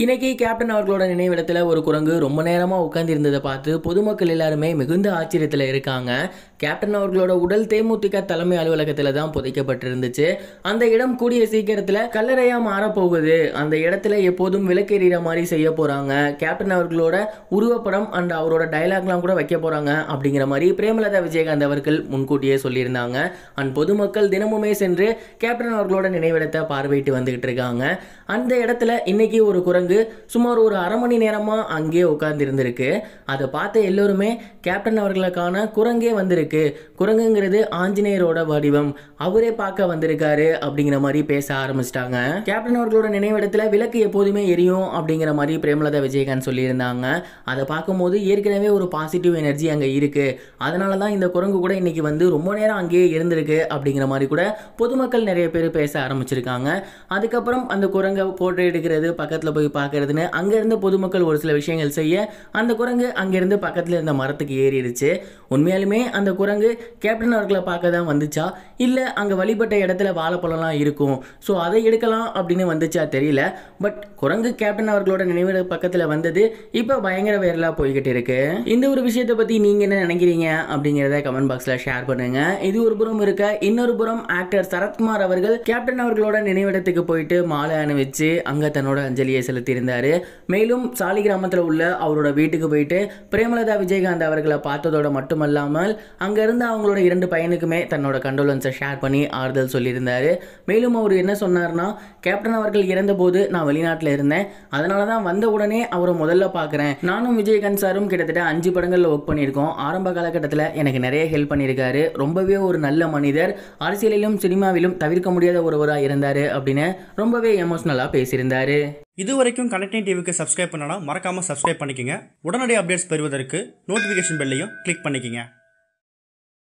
இன்னைக்கு கேப்டன் அவர்களோட நினைவிடத்தில் ஒரு குரங்கு ரொம்ப நேரமாக உட்கார்ந்து இருந்ததை பார்த்து பொதுமக்கள் எல்லாருமே மிகுந்த ஆச்சரியத்தில் இருக்காங்க. கேப்டன் அவர்களோட உடல் தேமுதிக தலைமை அலுவலகத்தில் தான் புதைக்கப்பட்டிருந்துச்சு. அந்த இடம் கூடிய சீக்கிரத்தில் கல்லறையாக மாறப்போகுது. அந்த இடத்துல எப்போதும் விளக்கெறிகிற மாதிரி செய்ய போகிறாங்க. கேப்டன் அவர்களோட உருவப்படம் அண்ட் அவரோட டைலாக்லாம் கூட வைக்க போகிறாங்க அப்படிங்கிற மாதிரி பிரேமலதா விஜயகாந்த் அவர்கள் முன்கூட்டியே சொல்லியிருந்தாங்க. அண்ட் பொதுமக்கள் தினமுமே சென்று கேப்டன் அவர்களோட நினைவிடத்தை பார்வையிட்டு வந்துகிட்டு இருக்காங்க. அந்த இடத்துல இன்னைக்கு ஒரு குரங்கு சுமார் ஒரு அரை மணி நேரமா அங்கே உட்கார்ந்து இருந்திருக்கு. அதை பார்த்த எல்லோருமே கேப்டன் அவர்களுக்கான குரங்கே வந்திருக்கு, குரங்குங்கிறது ஆஞ்சநேயரோட வடிவம், அவரே பார்க்க வந்திருக்காரு அப்படிங்கிற மாதிரி பேச ஆரம்பிச்சிட்டாங்க. கேப்டன் அவர்களோட நினைவிடத்துல விளக்கு எப்போதுமே எரியும் அப்படிங்கிற மாதிரி பிரேமலதா விஜயகாந்த் சொல்லியிருந்தாங்க. அதை பார்க்கும்போது ஏற்கனவே ஒரு பாசிட்டிவ் எனர்ஜி அங்கே இருக்கு, அதனால தான் இந்த குரங்கு கூட இன்னைக்கு வந்து ரொம்ப நேரம் அங்கேயே இருந்திருக்கு அப்படிங்கிற மாதிரி கூட பொதுமக்கள் நிறைய பேர் பேச ஆரம்பிச்சிருக்காங்க. அதுக்கப்புறம் அந்த குரங்கை போட்டோ எடுக்கிறது, பக்கத்தில் போய் பார்க்கறதுன்னு அங்கேருந்து பொதுமக்கள் ஒரு சில விஷயங்கள் செய்ய அந்த குரங்கு அங்கேருந்து பக்கத்தில் இருந்த மரத்துக்கு ஏறிடுச்சு. உண்மையாலுமே அந்த குரங்கு கேப்டன் அவர்களை பார்க்க தான் வந்துச்சா, இல்லை அங்கே வழிபட்ட இடத்துல வாழைப்பழம்லாம் இருக்கும் ஸோ அதை எடுக்கலாம் அப்படின்னு வந்துச்சா தெரியல. பட் குரங்கு கேப்டன் அவர்களோட நினைவிட பக்கத்தில் வந்தது இப்போ பயங்கர வைரலாக போய்கிட்டு இருக்கு. இந்த ஒரு விஷயத்தை பற்றி நீங்கள் என்ன நினைக்கிறீங்க அப்படிங்கிறத கமெண்ட் பாக்ஸில் ஷேர் பண்ணுங்க. இது ஒரு புறம் இருக்க, இன்னொரு புறம் ஆக்டர் சரத்குமார் அவர்கள் கேப்டன் அவர்களோட நினைவிடத்துக்கு போயிட்டு மாலை அணிவிச்சு அங்கே தன்னோட அஞ்சலியை செலுத்தியிருந்தாரு. மேலும் சாலி கிராமத்தில் உள்ள அவரோட வீட்டுக்கு போயிட்டு பிரேமலதா விஜயகாந்த் அவர்களை பார்த்ததோட மட்டுமல்லாமல் அங்கிருந்து அவங்களோட 2 பையனுக்குமே தன்னோட கண்டோலன்ஸை ஷேர் பண்ணி ஆறுதல் சொல்லியிருந்தாரு. மேலும் அவர் என்ன சொன்னார்னா, கேப்டன் அவர்கள் இறந்தபோது நான் வெளிநாட்டில் இருந்தேன், அதனால தான் வந்த உடனே அவரை முதல்ல பார்க்குறேன். நானும் விஜயகாந்த் சாரும் கிட்டத்தட்ட 5 படங்களில் ஒர்க் பண்ணியிருக்கோம். ஆரம்ப காலகட்டத்தில் எனக்கு நிறைய ஹெல்ப் பண்ணியிருக்காரு, ரொம்பவே ஒரு நல்ல மனிதர், அரசியலிலும் சினிமாவிலும் தவிர்க்க முடியாத ஒருவராக இருந்தார் அப்படின்னு ரொம்பவே எமோஷனலாக பேசியிருந்தாரு. இதுவரைக்கும் கனெக்டிங் டிவிக்கு சப்ஸ்கிரைப் பண்ணனா மறக்காம சப்ஸ்கிரைப் பண்ணிக்கங்க. உடனடி அப்டேட்ஸ் பெறுவதற்கு நோட்டிஃபிகேஷன் பெல்லையும் கிளிக் பண்ணிக்கங்க.